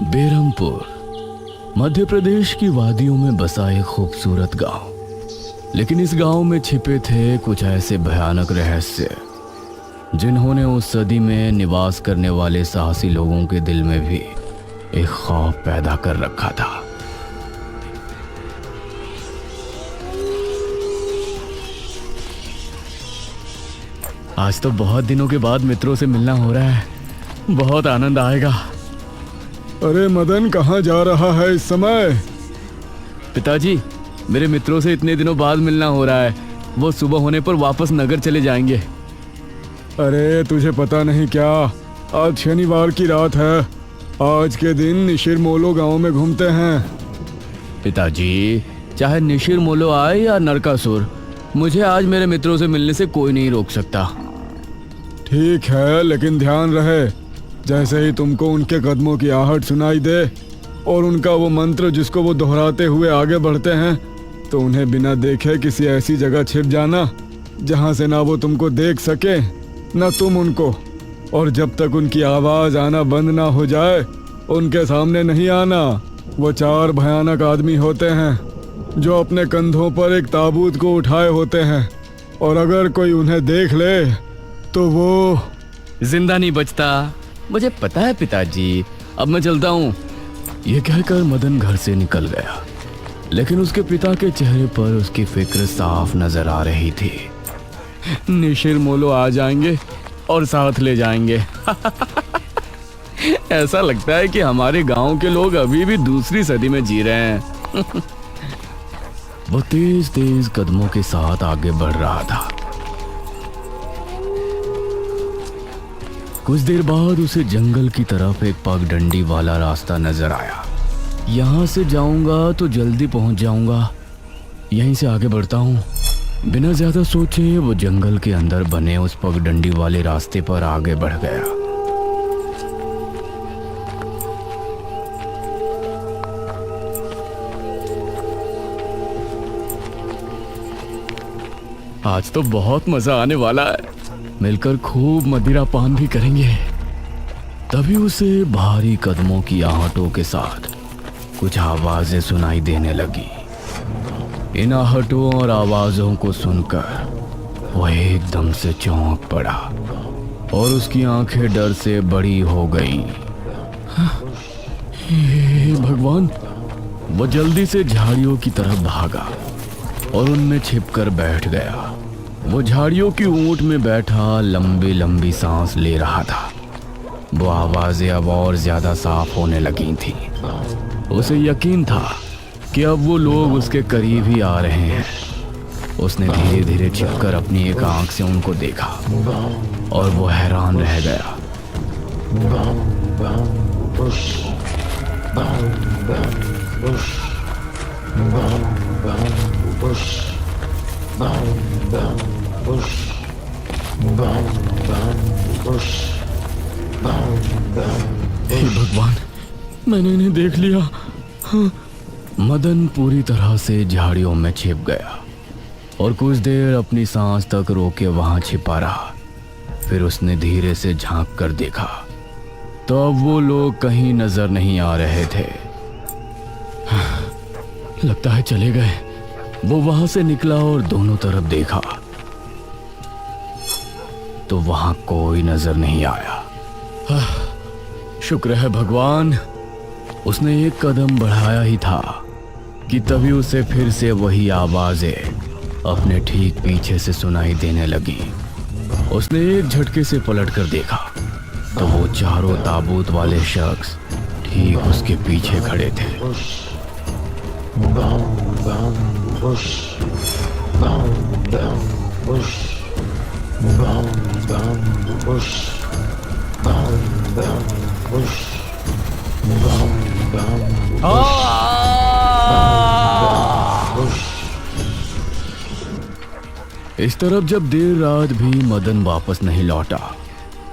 बेरमपुर मध्य प्रदेश की वादियों में बसा एक खूबसूरत गांव। लेकिन इस गांव में छिपे थे कुछ ऐसे भयानक रहस्य जिन्होंने उस सदी में निवास करने वाले साहसी लोगों के दिल में भी एक खौफ पैदा कर रखा था। आज तो बहुत दिनों के बाद मित्रों से मिलना हो रहा है, बहुत आनंद आएगा। अरे मदन, कहाँ जा रहा है इस समय? पिताजी, मेरे मित्रों से इतने दिनों बाद मिलना हो रहा है। वो सुबह होने पर वापस नगर चले जाएंगे। अरे तुझे पता नहीं क्या, आज शनिवार की रात है। आज के दिन निशिर मोलो गांव में घूमते हैं। पिताजी, चाहे निशिर मोलो आए या नरकासुर, मुझे आज मेरे मित्रों से मिलने से कोई नहीं रोक सकता। ठीक है, लेकिन ध्यान रहे, जैसे ही तुमको उनके कदमों की आहट सुनाई दे और उनका वो मंत्र जिसको वो दोहराते हुए आगे बढ़ते हैं, तो उन्हें बिना देखे किसी ऐसी जगह छिप जाना जहां से ना वो तुमको देख सके ना तुम उनको। और जब तक उनकी आवाज आना बंद ना हो जाए, उनके सामने नहीं आना। वो 4 भयानक आदमी होते हैं जो अपने कंधों पर एक ताबूत को उठाए होते हैं, और अगर कोई उन्हें देख ले तो वो जिंदा नहीं बचता। मुझे पता है पिताजी, अब मैं चलता हूँ। ये कहकर मदन घर से निकल गया, लेकिन उसके पिता के चेहरे पर उसकी फिक्र साफ नजर आ रही थी। निशिर मोलो आ जाएंगे और साथ ले जाएंगे। ऐसा लगता है कि हमारे गांव के लोग अभी भी दूसरी सदी में जी रहे हैं। वो तेज तेज कदमों के साथ आगे बढ़ रहा था। कुछ देर बाद उसे जंगल की तरफ एक पगडंडी वाला रास्ता नजर आया। यहां से जाऊंगा तो जल्दी पहुंच जाऊंगा, यहीं से आगे बढ़ता हूं। बिना ज्यादा सोचे वो जंगल के अंदर बने उस पगडंडी वाले रास्ते पर आगे बढ़ गया। आज तो बहुत मजा आने वाला है, मिलकर खूब मदिरा पान भी करेंगे। तभी उसे भारी कदमों की आहटों के साथ कुछ आवाजें सुनाई देने लगी। इन आहटों और आवाजों को सुनकर वो एकदम से चौंक पड़ा और उसकी आंखें डर से बड़ी हो गईं। हे भगवान! वो जल्दी से झाड़ियों की तरफ भागा और उनमें छिपकर बैठ गया। वो झाड़ियों की ऊंट में बैठा लंबी लंबी सांस ले रहा था। वो आवाजें अब और ज्यादा साफ होने लगी थी। उसे यकीन था कि अब वो लोग उसके करीब ही आ रहे हैं। उसने धीरे धीरे छिपकर अपनी एक आंख से उनको देखा और वो हैरान रह गया। हे भगवान, मैंने इन्हें देख लिया। हाँ। मदन पूरी तरह से झाड़ियों में छिप गया और कुछ देर अपनी सांस तक रोके वहां छिपा रहा। फिर उसने धीरे से झांक कर देखा तो अब वो लोग कहीं नजर नहीं आ रहे थे। हाँ, लगता है चले गए। वो वहां से निकला और दोनों तरफ देखा तो वहां कोई नजर नहीं आया। हाँ, शुक्र है भगवान। उसने एक कदम बढ़ाया ही था कि तभी उसे फिर से वही आवाजें अपने ठीक पीछे से सुनाई देने लगी। उसने एक झटके से पलटकर देखा तो वो चारों ताबूत वाले शख्स ठीक उसके पीछे खड़े थे। इस तरफ जब देर रात भी मदन वापस नहीं लौटा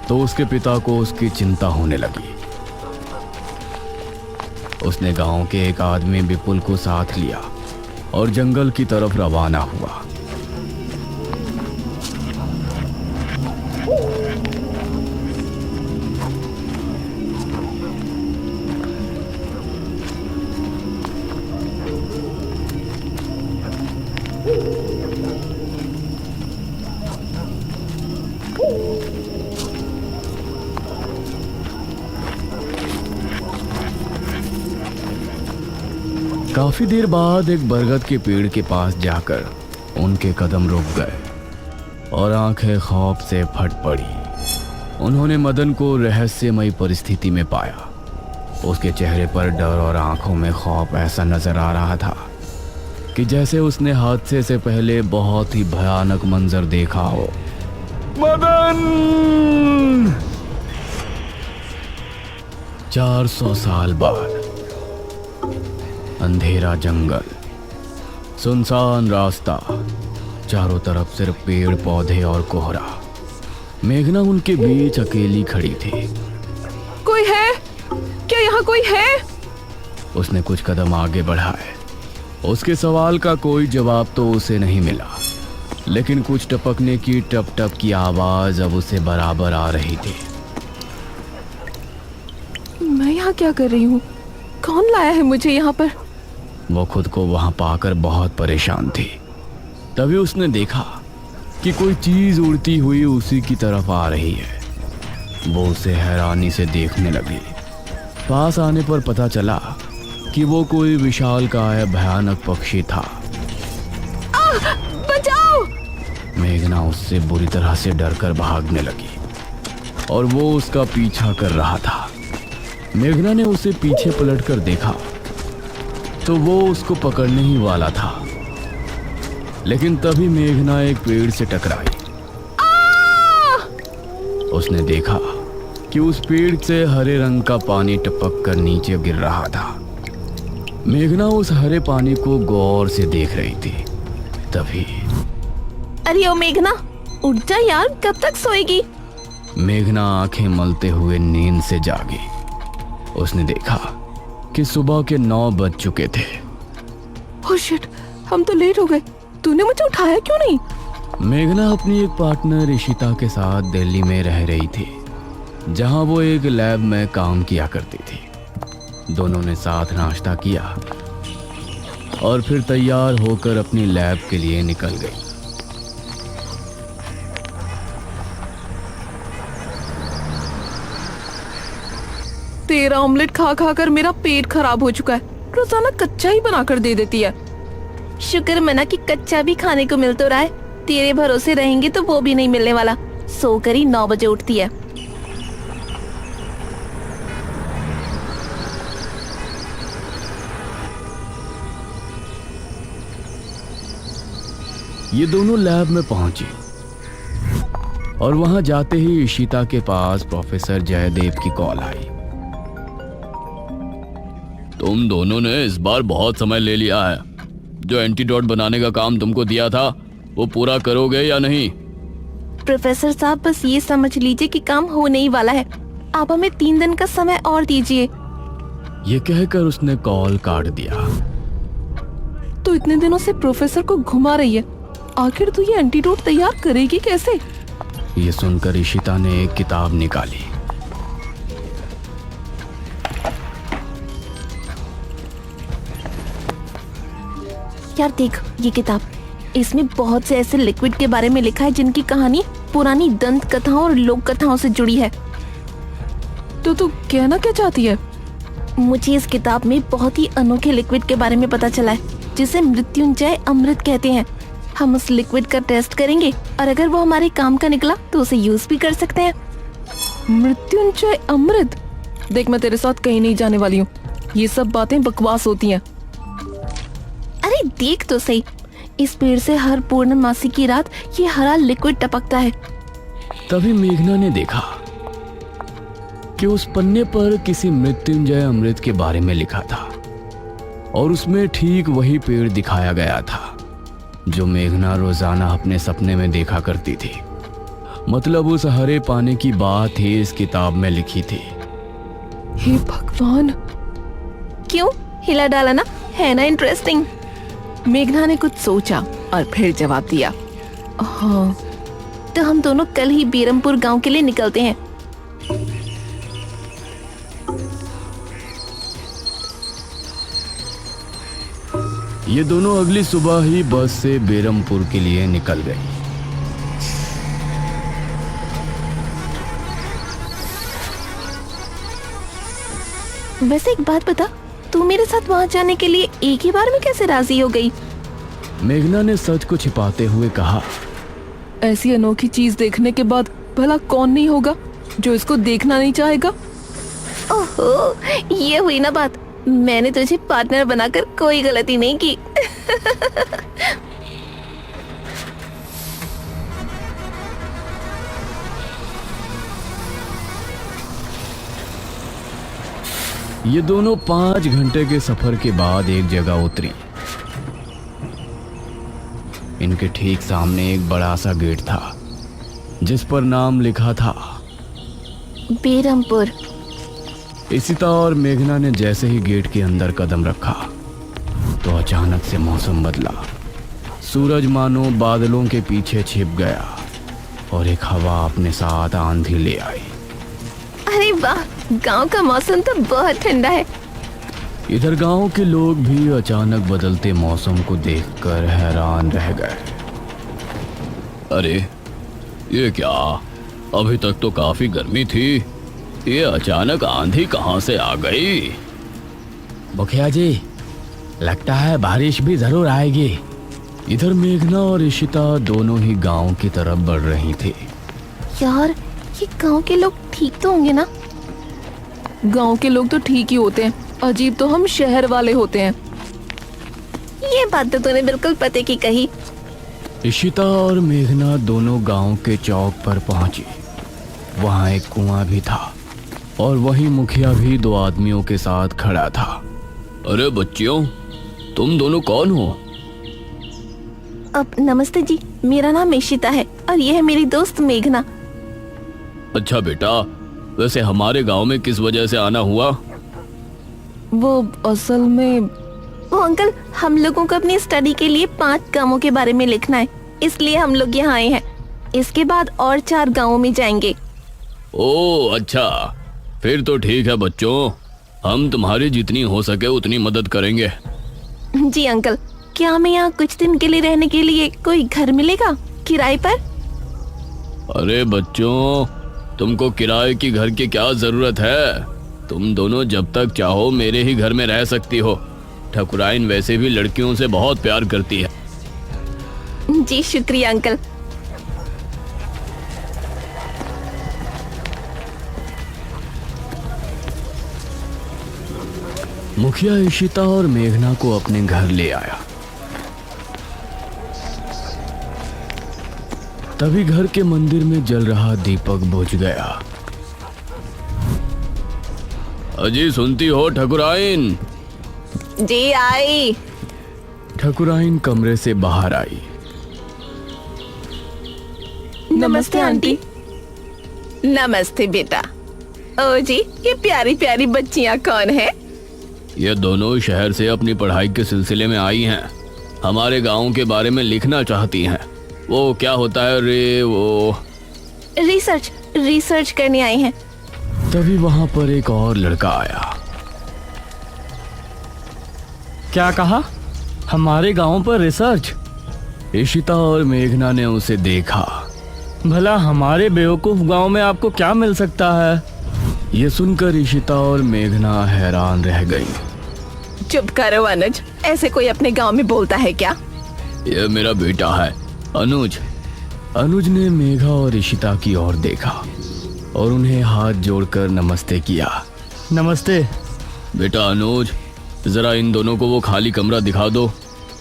तो उसके पिता को उसकी चिंता होने लगी। उसने गांव के एक आदमी विपुल को साथ लिया और जंगल की तरफ रवाना हुआ। काफी देर बाद एक बरगद के पेड़ के पास जाकर उनके कदम रुक गए और आंखें खौफ से फट पड़ी। उन्होंने मदन को रहस्यमयी परिस्थिति में पाया। उसके चेहरे पर डर और आंखों में खौफ ऐसा नजर आ रहा था कि जैसे उसने हादसे से पहले बहुत ही भयानक मंजर देखा हो। मदन! 400 साल बाद अंधेरा जंगल, सुनसान रास्ता, चारों तरफ सिर्फ पेड़ पौधे और कोहरा। मेघना उनके बीच अकेली खड़ी थी। कोई है क्या? यहाँ कोई है? उसने कुछ कदम आगे बढ़ाए। उसके सवाल का कोई जवाब तो उसे नहीं मिला, लेकिन कुछ टपकने की टप टप की आवाज अब उसे बराबर आ रही थी। मैं यहाँ क्या कर रही हूँ? कौन लाया है मुझे यहाँ पर? वो खुद को वहां पाकर बहुत परेशान थी। तभी उसने देखा कि कोई चीज उड़ती हुई उसी की तरफ आ रही है। वो उसे हैरानी से देखने लगी। पास आने पर पता चला कि वो कोई विशालकाय भयानक पक्षी था। बचाओ! मेघना उससे बुरी तरह से डरकर भागने लगी और वो उसका पीछा कर रहा था। मेघना ने उसे पीछे पलटकर देखा तो वो उसको पकड़ने ही वाला था, लेकिन तभी मेघना एक पेड़ से टकराई। उसने देखा कि उस पेड़ से हरे रंग का पानी टपक कर नीचे गिर रहा था। मेघना उस हरे पानी को गौर से देख रही थी। तभी अरे ओ मेघना, उठ जा यार, कब तक सोएगी? मेघना आंखें मलते हुए नींद से जागी। उसने देखा कि सुबह के 9 बज चुके थे। ओह शिट, हम तो लेट हो गए। तूने मुझे उठाया क्यों नहीं? मेघना अपनी एक पार्टनर इशिता के साथ दिल्ली में रह रही थी, जहां वो एक लैब में काम किया करती थी। दोनों ने साथ नाश्ता किया और फिर तैयार होकर अपनी लैब के लिए निकल गई। तेरा ऑमलेट खा खा कर मेरा पेट खराब हो चुका है। रोजाना कच्चा ही बना कर दे देती है। शुक्र मना कि कच्चा भी खाने को मिल तो रहा है। तेरे भरोसे रहेंगे तो वो भी नहीं मिलने वाला। सोकर ही 9 बजे उठती है। ये दोनों लैब में पहुंची और वहां जाते ही इशिता के पास प्रोफेसर जयदेव की कॉल आई। तुम दोनों ने इस बार बहुत समय ले लिया है। जो एंटीडोट बनाने का काम तुमको दिया था वो पूरा करोगे या नहीं? प्रोफेसर साहब, बस ये समझ लीजिए कि काम होने ही वाला है। आप हमें 3 दिन का समय और दीजिए। ये कहकर उसने कॉल काट दिया। तो इतने दिनों से प्रोफेसर को घुमा रही है, आखिर तू ये एंटीडोट तैयार करेगी कैसे? ये सुनकर इशिता ने एक किताब निकाली। यार देख ये किताब, इसमें बहुत से ऐसे लिक्विड के बारे में लिखा है जिनकी कहानी पुरानी दंत कथाओं और लोक कथाओं से जुड़ी है। तो तू कहना क्या चाहती है? मुझे इस किताब में बहुत ही अनोखे लिक्विड के बारे में पता चला है जिसे मृत्युंजय अमृत कहते हैं। हम उस लिक्विड का टेस्ट करेंगे और अगर वो हमारे काम का निकला तो उसे यूज भी कर सकते हैं। मृत्युंजय अमृत? देख, मैं तेरे साथ कहीं नहीं जाने वाली हूँ। ये सब बातें बकवास होती हैं। अरे देख तो सही, इस पेड़ से हर पूर्णमासी की रात ये हरा लिक्विड टपकता है। तभी मेघना ने देखा कि उस पन्ने पर किसी मृत्युंजय अमृत के बारे में लिखा था और उसमें ठीक वही पेड़ दिखाया गया था जो मेघना रोजाना अपने सपने में देखा करती थी। मतलब उस हरे पानी की बात ही इस किताब में लिखी थी। हे भगवान, क्यों हिला डाला ना, है ना इंटरेस्टिंग? मेघना ने कुछ सोचा और फिर जवाब दिया, हाँ तो हम दोनों कल ही बीरमपुर गांव के लिए निकलते हैं। ये दोनों अगली सुबह ही बस से बेरमपुर के लिए निकल गई। वैसे एक बात बता, तू मेरे साथ वहाँ जाने के लिए एक ही बार में कैसे राजी हो गई? मेघना ने सच को छिपाते हुए कहा। ऐसी अनोखी चीज देखने के बाद भला कौन नहीं होगा जो इसको देखना नहीं चाहेगा? ओहो, ये हुई ना बात। मैंने तुझे पार्टनर बनाकर कोई गलती नहीं की। ये दोनों 5 घंटे के सफर के बाद एक जगह उतरी। इनके ठीक सामने एक बड़ा सा गेट था जिस पर नाम लिखा था बेरमपुर। इशिता और मेघना ने जैसे ही गेट के अंदर कदम रखा तो अचानक से मौसम बदला। सूरज मानो बादलों के पीछे छिप गया और एक हवा अपने साथ आंधी ले आई। अरे वाह, गांव का मौसम तो बहुत ठंडा है। इधर गांव के लोग भी अचानक बदलते मौसम को देखकर हैरान रह गए। अरे ये क्या, अभी तक तो काफी गर्मी थी, ये अचानक आंधी कहां से आ गई? मुखिया जी, लगता है बारिश भी जरूर आएगी। इधर मेघना और इशिता दोनों ही गांव की तरफ बढ़ रही थी। यार, ये गांव के लोग ठीक तो होंगे ना? गांव के लोग तो ठीक ही होते हैं, अजीब तो हम शहर वाले होते हैं। ये बात तो तूने बिल्कुल पते की कही। इशिता और मेघना दोनों गांव के चौक पर पहुंची। वहां एक कुआं भी था और वहीं मुखिया भी 2 आदमियों के साथ खड़ा था। अरे बच्चियों, तुम दोनों कौन हो? अब नमस्ते जी, मेरा नाम इशिता है और ये है मेरी दोस्त मेघना। अच्छा बेटा, वैसे हमारे गांव में किस वजह से आना हुआ? वो असल में वो अंकल, हम लोगों को अपनी स्टडी के लिए 5 गांवों के बारे में लिखना है, इसलिए हम लोग यहाँ आए हैं। इसके बाद और 4 गांवों में जाएंगे। ओह अच्छा, फिर तो ठीक है बच्चों, हम तुम्हारी जितनी हो सके उतनी मदद करेंगे। जी अंकल, क्या हमें यहाँ कुछ दिन के लिए रहने के लिए कोई घर मिलेगा किराए पर? अरे बच्चों, तुमको किराए की घर की क्या जरूरत है? तुम दोनों जब तक चाहो मेरे ही घर में रह सकती हो। ठकुराइन वैसे भी लड़कियों से बहुत प्यार करती है। जी शुक्रिया अंकल। मुखिया इशिता और मेघना को अपने घर ले आया। तभी घर के मंदिर में जल रहा दीपक बुझ गया। अजी सुनती हो ठकुराइन? जी आई। ठकुराइन कमरे से बाहर आई। नमस्ते आंटी। नमस्ते बेटा। ओ जी, ये प्यारी प्यारी बच्चियां कौन है? ये दोनों शहर से अपनी पढ़ाई के सिलसिले में आई हैं। हमारे गांव के बारे में लिखना चाहती हैं। वो क्या होता है रे, वो रिसर्च करने आई हैं। तभी वहां पर एक और लड़का आया। क्या कहा? हमारे गांव पर रिसर्च? इशिता और मेघना ने उसे देखा। भला हमारे बेवकूफ गांव में आपको क्या मिल सकता है? ये सुनकर इशिता और मेघना हैरान रह गई। चुप करो अनुज, ऐसे कोई अपने गांव में बोलता है क्या? ये मेरा बेटा है अनुज। अनुज ने मेघा और इशिता की ओर देखा और उन्हें हाथ जोड़कर नमस्ते किया। नमस्ते बेटा अनुज, जरा इन दोनों को वो खाली कमरा दिखा दो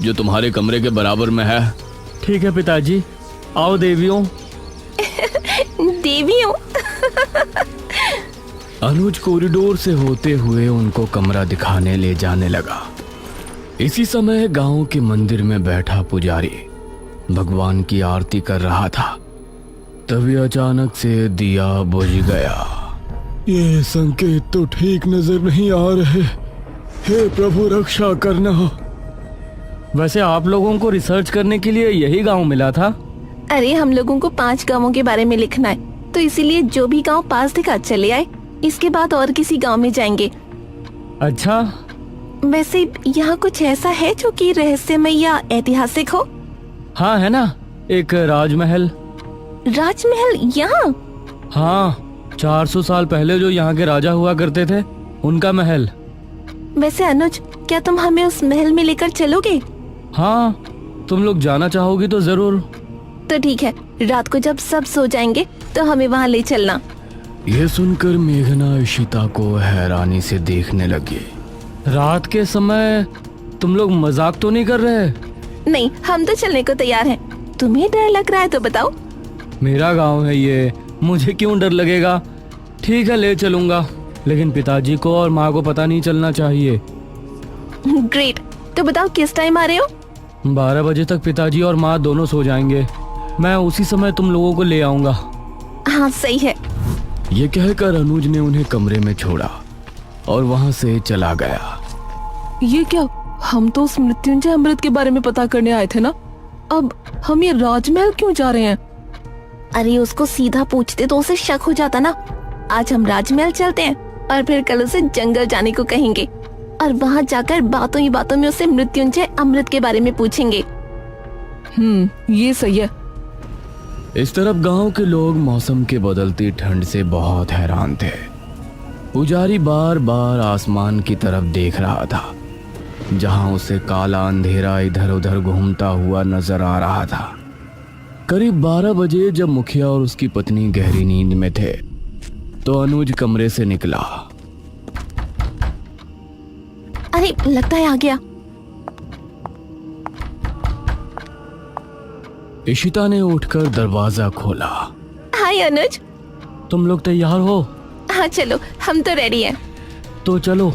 जो तुम्हारे कमरे के बराबर में है। ठीक है पिताजी, आओ देवियों। देवियों? अनुज कॉरिडोर से होते हुए उनको कमरा दिखाने ले जाने लगा। इसी समय गांव के मंदिर में बैठा पुजारी भगवान की आरती कर रहा था। तभी अचानक से दिया बुझ गया। ये संकेत तो ठीक नजर नहीं आ रहे। हे प्रभु, रक्षा करना। वैसे आप लोगों को रिसर्च करने के लिए यही गांव मिला था? अरे हम लोगों को 5 गांवों के बारे में लिखना है, तो इसीलिए जो भी गांव पास दिखा चले आए। इसके बाद और किसी गांव में जाएंगे। अच्छा, वैसे यहाँ कुछ ऐसा है जो कि रहस्यमय या ऐतिहासिक हो? हाँ है ना, एक राजमहल। राजमहल यहाँ? हाँ, 400 साल पहले जो यहाँ के राजा हुआ करते थे, उनका महल। वैसे अनुज, क्या तुम हमें उस महल में लेकर चलोगे? हाँ, तुम लोग जाना चाहोगी तो जरूर। तो ठीक है, रात को जब सब सो जाएंगे तो हमें वहाँ ले चलना। यह सुनकर मेघना इशिता को हैरानी से देखने लगी। रात के समय तुम लोग मजाक तो नहीं कर रहे? नहीं, हम तो चलने को तैयार हैं। तुम्हें डर लग रहा है तो बताओ। मेरा गांव है ये, मुझे क्यों डर लगेगा। ठीक है, ले चलूंगा, लेकिन पिताजी को और माँ को पता नहीं चलना चाहिए। ग्रेट, तो बताओ किस टाइम आ रहे हो? 12 बजे तक पिताजी और माँ दोनों सो जाएंगे। मैं उसी समय तुम लोगों को ले आऊंगा। हाँ सही है। ये कहकर अनुज ने उन्हें कमरे में छोड़ा और वहां से चला गया। ये क्या, हम तो उस मृत्युंजय अमृत के बारे में पता करने आए थे ना। अब हम ये राजमहल क्यों जा रहे हैं? अरे उसको सीधा पूछते तो उसे शक हो जाता ना। आज हम राजमहल चलते हैं और फिर कल उसे जंगल जाने को कहेंगे और वहाँ जाकर बातों ही बातों में उसे मृत्युंजय अमृत के बारे में पूछेंगे। ये सही है। इस तरफ गांव के लोग मौसम के बदलती ठंड से बहुत हैरान थे। पुजारी बार बार आसमान की तरफ देख रहा था, जहां उसे काला अंधेरा इधर उधर घूमता हुआ नजर आ रहा था। करीब 12 बजे जब मुखिया और उसकी पत्नी गहरी नींद में थे तो अनुज कमरे से निकला। अरे लगता है आ गया। इशिता ने उठकर दरवाजा खोला। हाय अनुज। तुम लोग तैयार हो? हाँ चलो, हम तो रेडी हैं। तो चलो।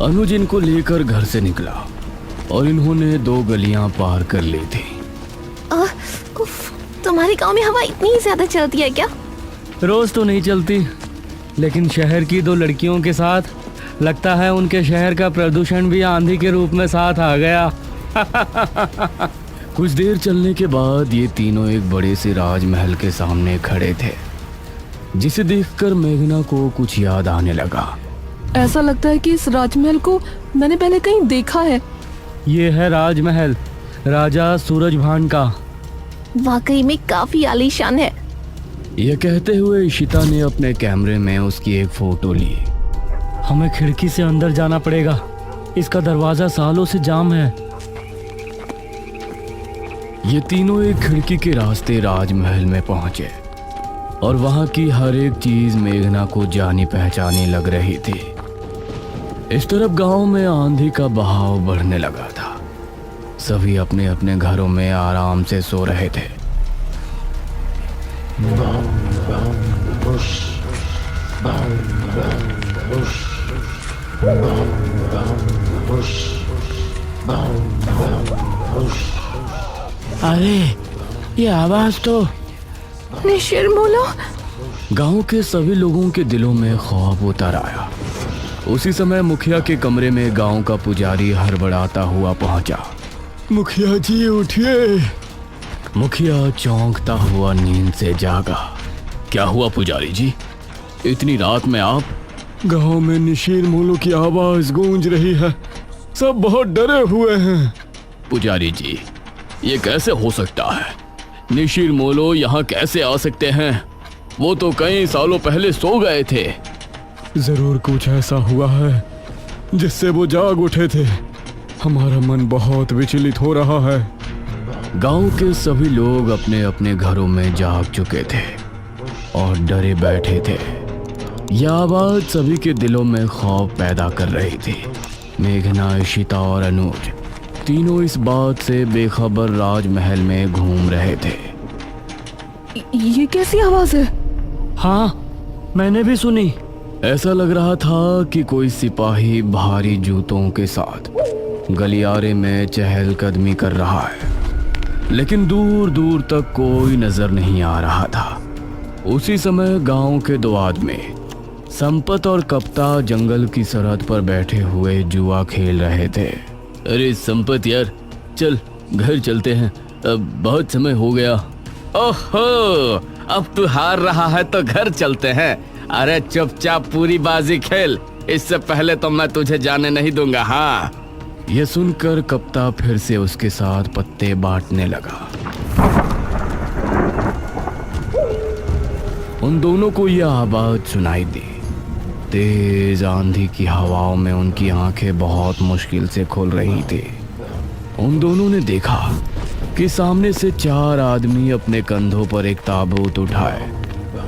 अनुज इनको लेकर घर से निकला और इन्होंने 2 गलियां पार कर ली थी। उफ, तुम्हारे गांव में हवा इतनी ज्यादा चलती है क्या? रोज तो नहीं चलती, लेकिन शहर की 2 लड़कियों के साथ लगता है उनके शहर का प्रदूषण भी आंधी के रूप में साथ आ गया। कुछ देर चलने के बाद ये तीनों एक बड़े से राजमहल के सामने खड़े थे, जिसे देखकर मेघना को कुछ याद आने लगा। ऐसा लगता है कि इस राजमहल को मैंने पहले कहीं देखा है। ये है राजमहल, राजा सूरजभान का। वाकई में काफी आलीशान है। यह कहते हुए इशिता ने अपने कैमरे में उसकी एक फोटो ली। हमें खिड़की से अंदर जाना पड़ेगा, इसका दरवाजा सालों से जाम है। ये तीनों एक खिड़की के रास्ते राजमहल में पहुंचे और वहां की हर एक चीज मेघना को जानी पहचानी लग रही थी। इस तरफ गांव में आंधी का बहाव बढ़ने लगा था। सभी अपने अपने घरों में आराम से सो रहे थे। अरे ये आवाज तो निशिरमोलो। गांव के सभी लोगों के दिलों में खौफ उतर आया। उसी समय मुखिया के कमरे में गांव का पुजारी हड़बड़ाता हुआ पहुंचा। मुखिया जी उठिए। मुखिया चौंकता हुआ नींद से जागा। क्या हुआ पुजारी जी, इतनी रात में आप? गांव में निशीर मोलो की आवाज गूंज रही है, सब बहुत डरे हुए हैं। पुजारी जी, ये कैसे हो सकता है? निशीर मोलो यहाँ कैसे आ सकते हैं? वो तो कई सालों पहले सो गए थे। जरूर कुछ ऐसा हुआ है जिससे वो जाग उठे थे। हमारा मन बहुत विचलित हो रहा है। गांव के सभी लोग अपने अपने घरों में जाग चुके थे और डरे बैठे थे। यह आवाज सभी के दिलों में खौफ पैदा कर रही थी। मेघना, इशिता और अनुज तीनों इस बात से बेखबर राजमहल में घूम रहे थे। ये कैसी आवाज है? हाँ, मैंने भी सुनी। ऐसा लग रहा था कि कोई सिपाही भारी जूतों के साथ गलियारे में चहलकदमी कर रहा है, लेकिन दूर दूर तक कोई नजर नहीं आ रहा था। उसी समय गांव के 2 आदमी संपत और कप्ता जंगल की सरहद पर बैठे हुए जुआ खेल रहे थे। अरे संपत यार, चल घर चलते हैं, अब बहुत समय हो गया। ओहो, अब तू हार रहा है तो घर चलते हैं। अरे चुपचाप पूरी बाजी खेल, इससे पहले तो मैं तुझे जाने नहीं दूंगा। हाँ। यह सुनकर कप्ता फिर से उसके साथ पत्ते बांटने लगा। उन दोनों को यह आवाज सुनाई दी। तेज आंधी की हवाओं में उनकी आंखें बहुत मुश्किल से खुल रही थी। उन दोनों ने देखा कि सामने से 4 आदमी अपने कंधों पर एक ताबूत उठाए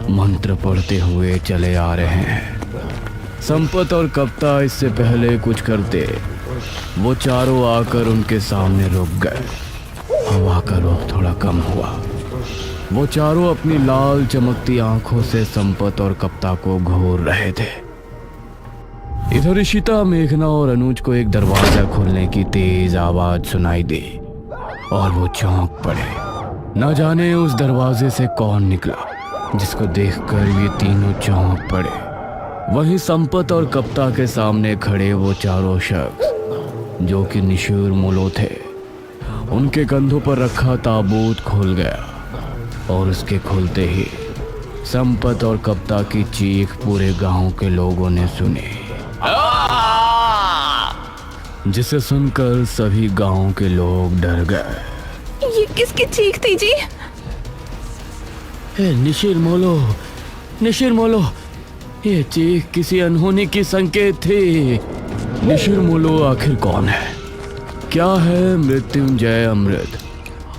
मंत्र पढ़ते हुए चले आ रहे हैं। संपत और कप्ता इससे पहले कुछ करते, वो चारों आकर उनके सामने रुक गए। हवा का रुख थोड़ा कम हुआ। वो चारों अपनी लाल चमकती आंखों से संपत और कप्ता को घूर रहे थे। इधर इशिता, मेघना और अनुज को एक दरवाजा खोलने की तेज आवाज सुनाई दी और वो चौंक पड़े। न जाने उस दरवाजे से कौन निकला, जिसको देखकर ये तीनों चौंक पड़े। वहीं संपत और कप्ता के सामने खड़े वो चारों शख्स जो कि निशूर मोलो थे, उनके कंधों पर रखा ताबूत खुल गया और उसके खुलते ही संपत और कप्ता की चीख पूरे गांव के लोगों ने सुनी, जिसे सुनकर सभी गांव के लोग डर गए। ये किसकी चीख थी जी? निशिर मोलो, ये चीख किसी अनहोनी की संकेत थी। निशिर मोलो आखिर कौन है? क्या है मृत्युंजय अमृत?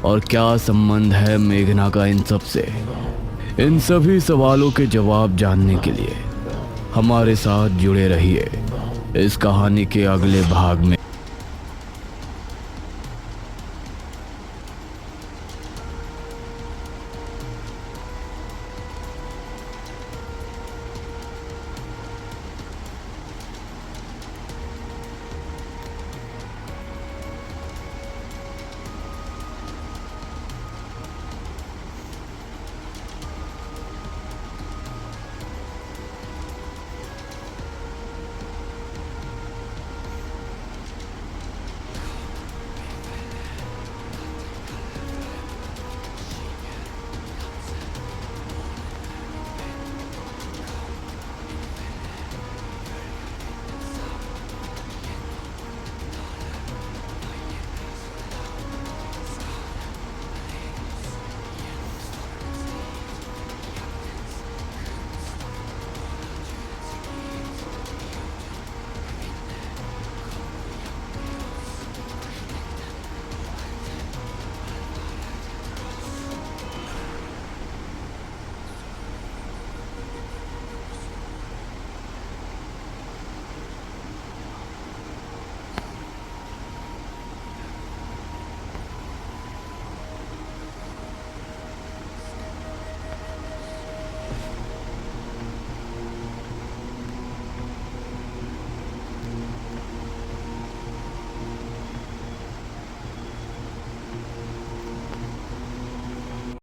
और क्या संबंध है मेघना का इन सब से? इन सभी सवालों के जवाब जानने के लिए हमारे साथ जुड़े रहिए इस कहानी के अगले भाग में।